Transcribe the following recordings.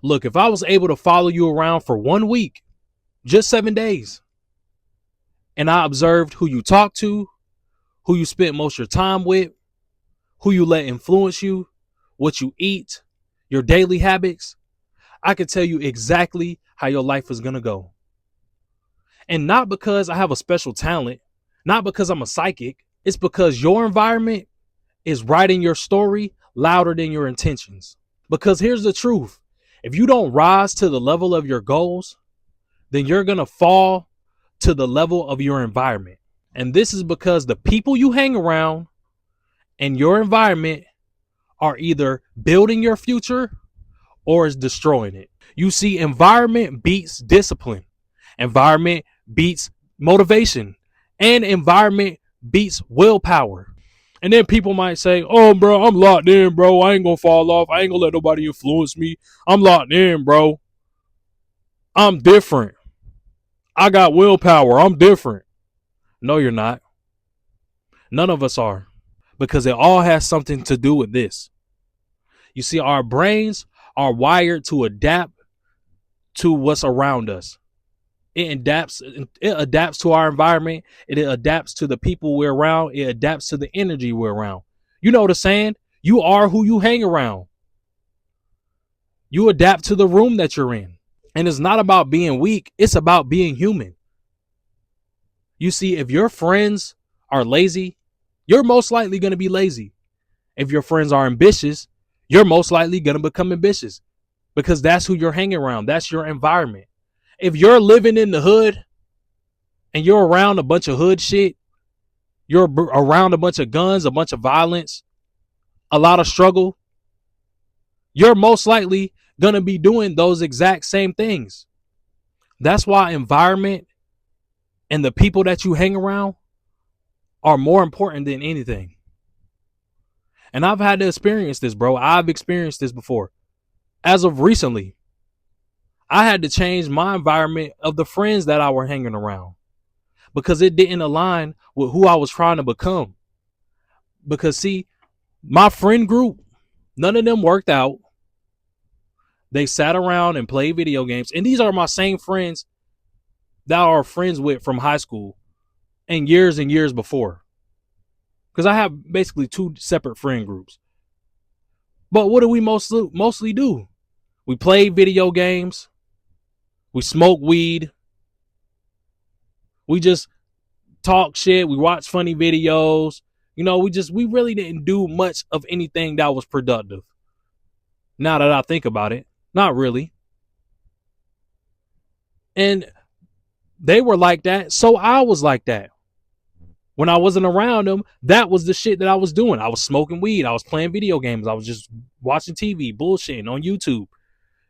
Look, if I was able to follow you around for 1 week, just 7 days, and I observed who you talk to, who you spent most of your time with, who you let influence you, what you eat, your daily habits, I could tell you exactly how your life is going to go. And not because I have a special talent, not because I'm a psychic, it's because your environment is writing your story louder than your intentions. Because here's the truth. If you don't rise to the level of your goals, then you're going to fall to the level of your environment. And this is because the people you hang around and your environment are either building your future or is destroying it. You see, environment beats discipline. Environment beats motivation. And environment beats willpower. And then people might say, oh, bro, I'm locked in, bro. I ain't going to fall off. I ain't going to let nobody influence me. I'm locked in, bro. I'm different. I got willpower. I'm different. No, you're not. None of us are. Because it all has something to do with this. You see, our brains are wired to adapt to what's around us. It adapts to our environment. It adapts to the people we're around. It adapts to the energy we're around. You know the saying, you are who you hang around. You adapt to the room that you're in. And it's not about being weak. It's about being human. You see, if your friends are lazy, you're most likely going to be lazy. If your friends are ambitious, you're most likely going to become ambitious because that's who you're hanging around. That's your environment. If you're living in the hood and you're around a bunch of hood shit, you're around a bunch of guns, a bunch of violence, a lot of struggle, you're most likely going to be doing those exact same things. That's why environment and the people that you hang around are more important than anything. And I've had to experience this, bro. I've experienced this before. As of recently, I had to change my environment of the friends that I were hanging around because it didn't align with who I was trying to become. Because see, my friend group, none of them worked out. They sat around and played video games. And these are my same friends that I are friends with from high school and years before. Because I have basically two separate friend groups. But what do we mostly do? We play video games. We smoke weed. We just talk shit. We watch funny videos. You know, we really didn't do much of anything that was productive. Now that I think about it, not really. And they were like that, so I was like that. When I wasn't around them, that was the shit that I was doing. I was smoking weed. I was playing video games. I was just watching TV, bullshitting on YouTube.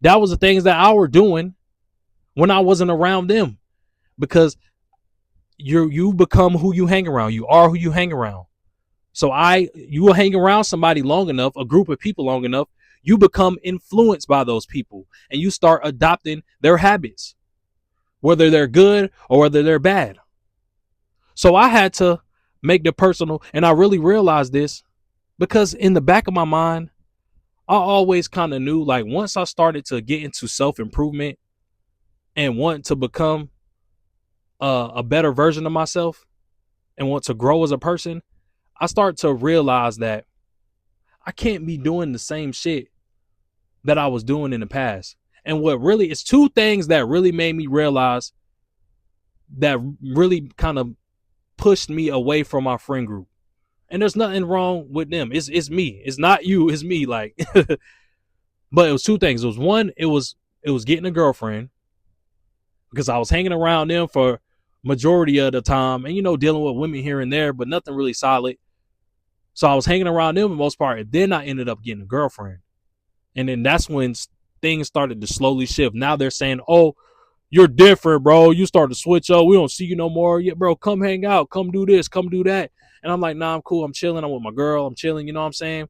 That was the things that I were doing when I wasn't around them. Because you become who you hang around. You are who you hang around. So you will hang around somebody long enough, a group of people long enough, you become influenced by those people and you start adopting their habits, whether they're good or whether they're bad. So I had to make the personal, and I really realized this because in the back of my mind, I always kind of knew, like, once I started to get into self-improvement and want to become a better version of myself and want to grow as a person, I start to realize that I can't be doing the same shit that I was doing in the past. And it's two things that really made me realize that really kind of pushed me away from my friend group. And there's nothing wrong with them. It's me. It's not you. It's me. Like, but it was two things. It was one, it was getting a girlfriend because I was hanging around them for majority of the time and, you know, dealing with women here and there, but nothing really solid. So I was hanging around them for the most part. And then I ended up getting a girlfriend. And then that's when things started to slowly shift. Now they're saying, oh, you're different, bro. You start to switch up. We don't see you no more. Yeah, bro, come hang out. Come do this. Come do that. And I'm like, nah, I'm cool. I'm chilling. I'm with my girl. I'm chilling. You know what I'm saying?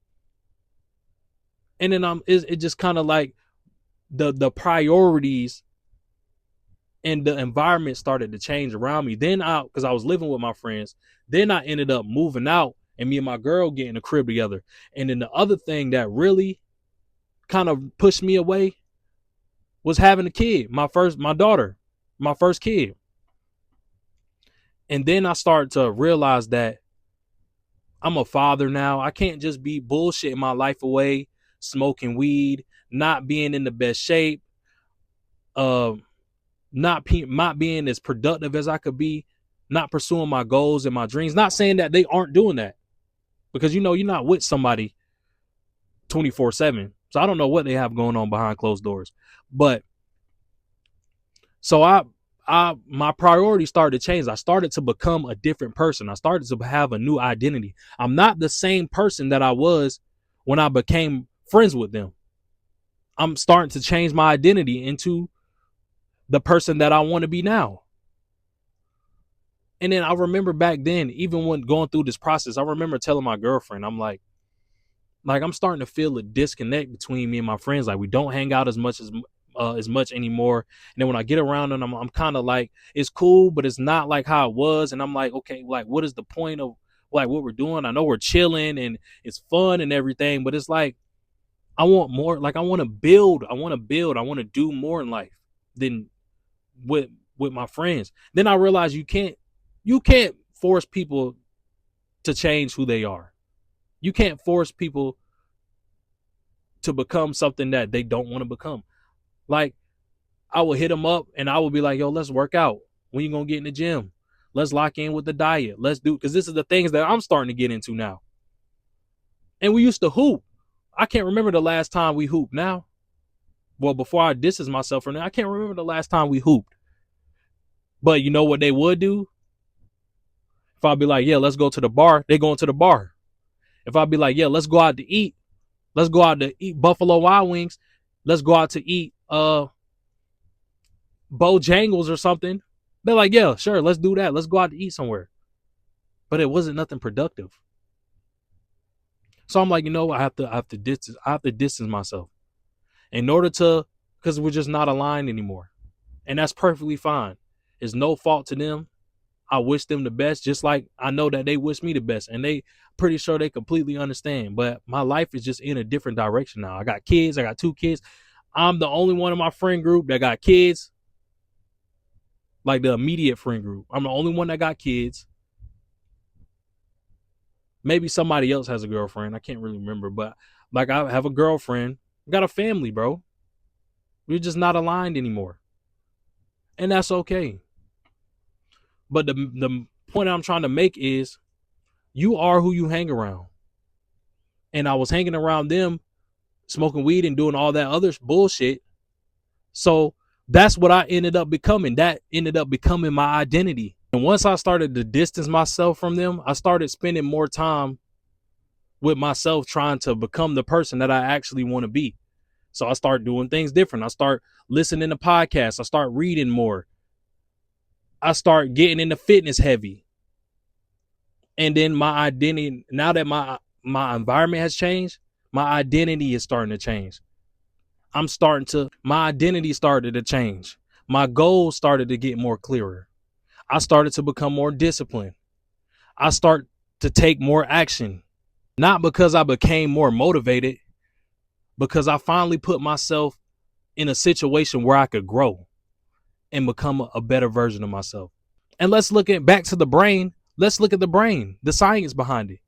And then it just kind of like the priorities and the environment started to change around me. Then because I was living with my friends, then I ended up moving out and me and my girl getting a crib together. And then the other thing that really kind of pushed me away was having a kid, my daughter, my first kid. And then I started to realize that I'm a father now. I can't just be bullshitting my life away, smoking weed, not being in the best shape, uh, not being as productive as I could be, not pursuing my goals and my dreams. Not saying that they aren't doing that, because you're not with somebody 24/7. So I don't know what they have going on behind closed doors. But so my priorities started to change. I started to become a different person. I started to have a new identity. I'm not the same person that I was when I became friends with them. I'm starting to change my identity into the person that I want to be now. And then I remember back then, even when going through this process, I remember telling my girlfriend, I'm like I'm starting to feel a disconnect between me and my friends. Like, we don't hang out as much anymore. And then when I get around them, I'm kind of like, it's cool, but it's not like how it was. And I'm like, okay, like, what is the point of like what we're doing? I know we're chilling and it's fun and everything, but it's like, I want more. Like, I want to build. I want to do more in life than with my friends. Then I realized you can't force people to change who they are. You can't force people to become something that they don't want to become. Like, I will hit them up and I will be like, yo, let's work out. When you gonna get in the gym? Let's lock in with the diet. Let's do, because this is the things that I'm starting to get into now. And we used to hoop. I can't remember the last time we hooped now. Well, before I distance myself from that, I can't remember the last time we hooped. But you know what they would do? If I'd be like, yeah, let's go to the bar, they going to the bar. If I'd be like, yeah, let's go out to eat Buffalo Wild Wings, let's go out to eat Bojangles or something, they're like, yeah, sure, let's do that. Let's go out to eat somewhere. But it wasn't nothing productive. So I'm like, I have to distance myself in order to, because we're just not aligned anymore. And that's perfectly fine. It's no fault to them. I wish them the best, just like I know that they wish me the best, and they pretty sure they completely understand. But my life is just in a different direction now. I got kids. I got 2 kids. I'm the only one in my friend group that got kids, like the immediate friend group. I'm the only one that got kids. Maybe somebody else has a girlfriend. I can't really remember, but like, I have a girlfriend. I got a family, bro. We're just not aligned anymore. And that's okay. But the point I'm trying to make is, you are who you hang around. And I was hanging around them, smoking weed and doing all that other bullshit. So that's what I ended up becoming. That ended up becoming my identity. And once I started to distance myself from them, I started spending more time with myself, trying to become the person that I actually want to be. So I start doing things different. I start listening to podcasts. I start reading more. I start getting into fitness heavy. And then my identity, now that my environment has changed, my identity is starting to change. My identity started to change. My goals started to get more clearer. I started to become more disciplined. I start to take more action, not because I became more motivated, because I finally put myself in a situation where I could grow and become a better version of myself. And let's look at back to the brain. Let's look at the brain, the science behind it.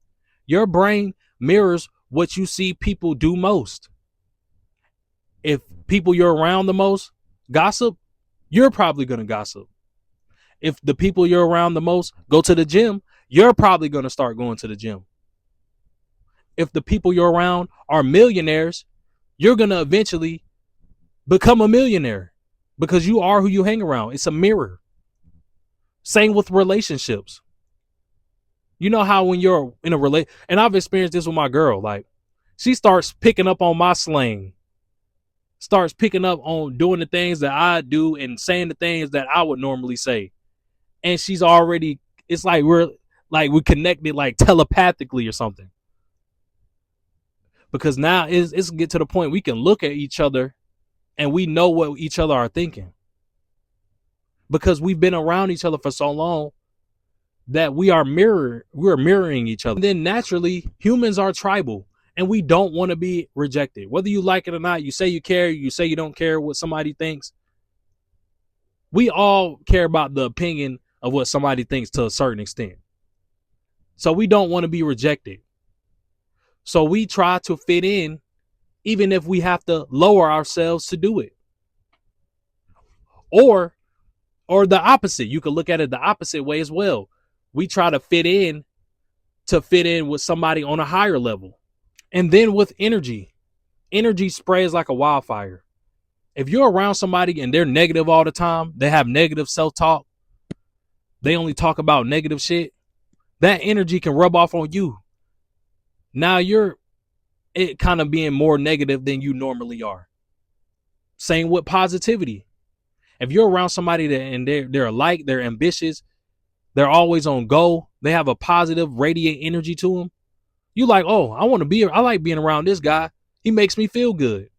Your brain mirrors what you see people do most. If people you're around the most gossip, you're probably going to gossip. If the people you're around the most go to the gym, you're probably going to start going to the gym. If the people you're around are millionaires, you're going to eventually become a millionaire, because you are who you hang around. It's a mirror. Same with relationships. You know how when you're in a relationship, and I've experienced this with my girl, like, she starts picking up on my slang, starts picking up on doing the things that I do and saying the things that I would normally say. And she's already, it's like we're connected like telepathically or something. Because now it's get to the point we can look at each other and we know what each other are thinking. Because we've been around each other for so long that we're mirroring each other. And then naturally, humans are tribal. And we don't want to be rejected. Whether you like it or not, you say you care, you say you don't care what somebody thinks. We all care about the opinion of what somebody thinks to a certain extent. So we don't want to be rejected. So we try to fit in, even if we have to lower ourselves to do it. Or the opposite. You could look at it the opposite way as well. We try to fit in with somebody on a higher level. And then with energy spreads like a wildfire. If you're around somebody and they're negative all the time, they have negative self-talk, they only talk about negative shit, that energy can rub off on you. Now you're it kind of being more negative than you normally are. Same with positivity. If you're around somebody that and they're alike, they're ambitious, they're always on go, they have a positive, radiant energy to them, you like, oh, I like being around this guy. He makes me feel good.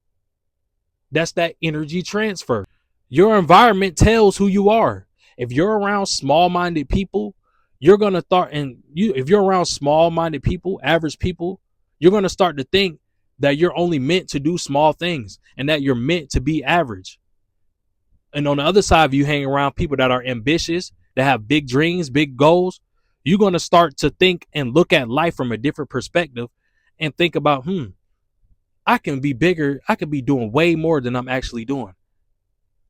That's that energy transfer. Your environment tells who you are. If you're around small-minded people, you're going to start, if you're around small-minded people, average people, you're going to start to think that you're only meant to do small things and that you're meant to be average. And on the other side, if you hang around people that are ambitious, that have big dreams, big goals, you're going to start to think and look at life from a different perspective and think about, I can be bigger. I could be doing way more than I'm actually doing.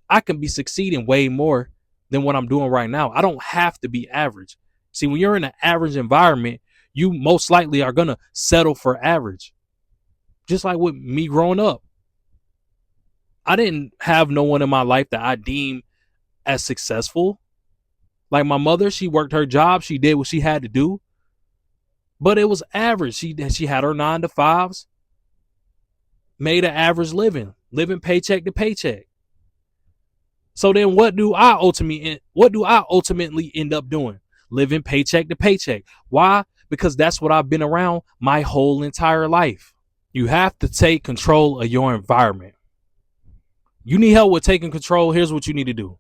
I can be succeeding way more than what I'm doing right now. I don't have to be average. See, when you're in an average environment, you most likely are going to settle for average. Just like with me growing up. I didn't have no one in my life that I deem as successful. Like my mother, she worked her job. She did what she had to do. But it was average. She had her 9 to 5s. Made an average living paycheck to paycheck. So then what do I ultimately end up doing? Living paycheck to paycheck. Why? Because that's what I've been around my whole entire life. You have to take control of your environment. You need help with taking control. Here's what you need to do.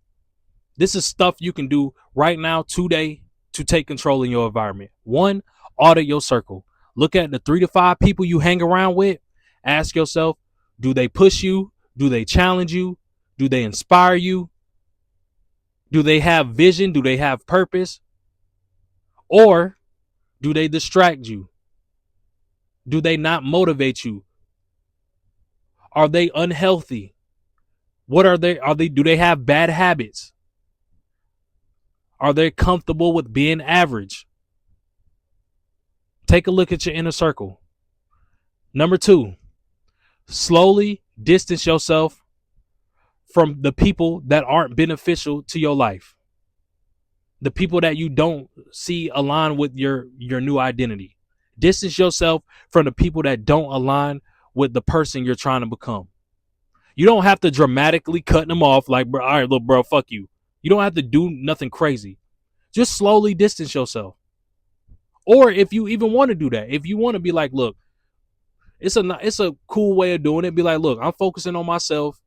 This is stuff you can do right now, today, to take control in your environment. 1, audit your circle. Look at the 3 to 5 people you hang around with. Ask yourself, do they push you? Do they challenge you? Do they inspire you? Do they have vision? Do they have purpose? Or do they distract you? Do they not motivate you? Are they unhealthy? What are they? Do they have bad habits? Are they comfortable with being average? Take a look at your inner circle. Number 2, slowly distance yourself from the people that aren't beneficial to your life. The people that you don't see align with your new identity. Distance yourself from the people that don't align with the person you're trying to become. You don't have to dramatically cut them off like, bro, all right, little bro, fuck you. You don't have to do nothing crazy. Just slowly distance yourself. Or if you even want to do that, if you want to be like, look, it's a cool way of doing it. Be like, look, I'm focusing on myself.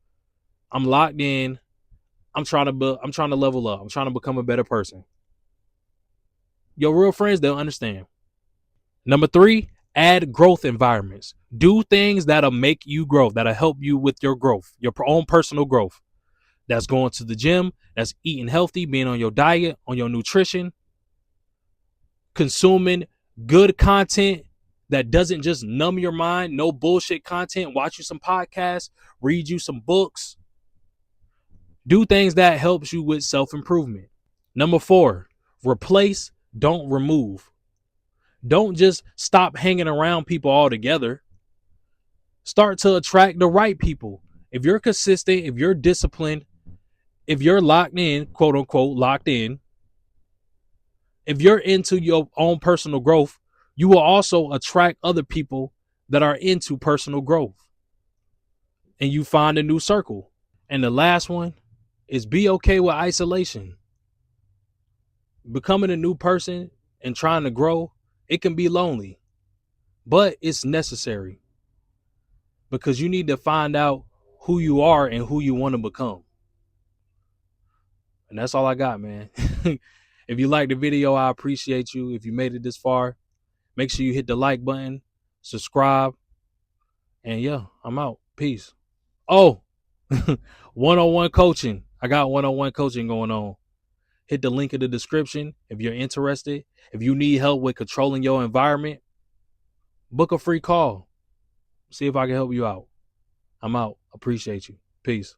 I'm locked in. I'm trying to level up. I'm trying to become a better person. Your real friends, they'll understand. Number 3, add growth environments. Do things that'll make you grow, that'll help you with your growth, your own personal growth. That's going to the gym, that's eating healthy, being on your diet, on your nutrition, consuming good content that doesn't just numb your mind, no bullshit content, watch you some podcasts, read you some books. Do things that helps you with self-improvement. Number 4, replace, don't remove. Don't just stop hanging around people altogether. Start to attract the right people. If you're consistent, if you're disciplined, if you're locked in, quote unquote, locked in, if you're into your own personal growth, you will also attract other people that are into personal growth. And you find a new circle. And the last one is be okay with isolation. Becoming a new person and trying to grow, it can be lonely, but it's necessary because you need to find out who you are and who you want to become. And that's all I got, man. If you liked the video, I appreciate you. If you made it this far, make sure you hit the like button, subscribe, And yeah, I'm out. Peace. Oh, one-on-one coaching. I got one-on-one coaching going on. Hit the link in the description if you're interested. If you need help with controlling your environment, book a free call. See if I can help you out. I'm out. Appreciate you. Peace.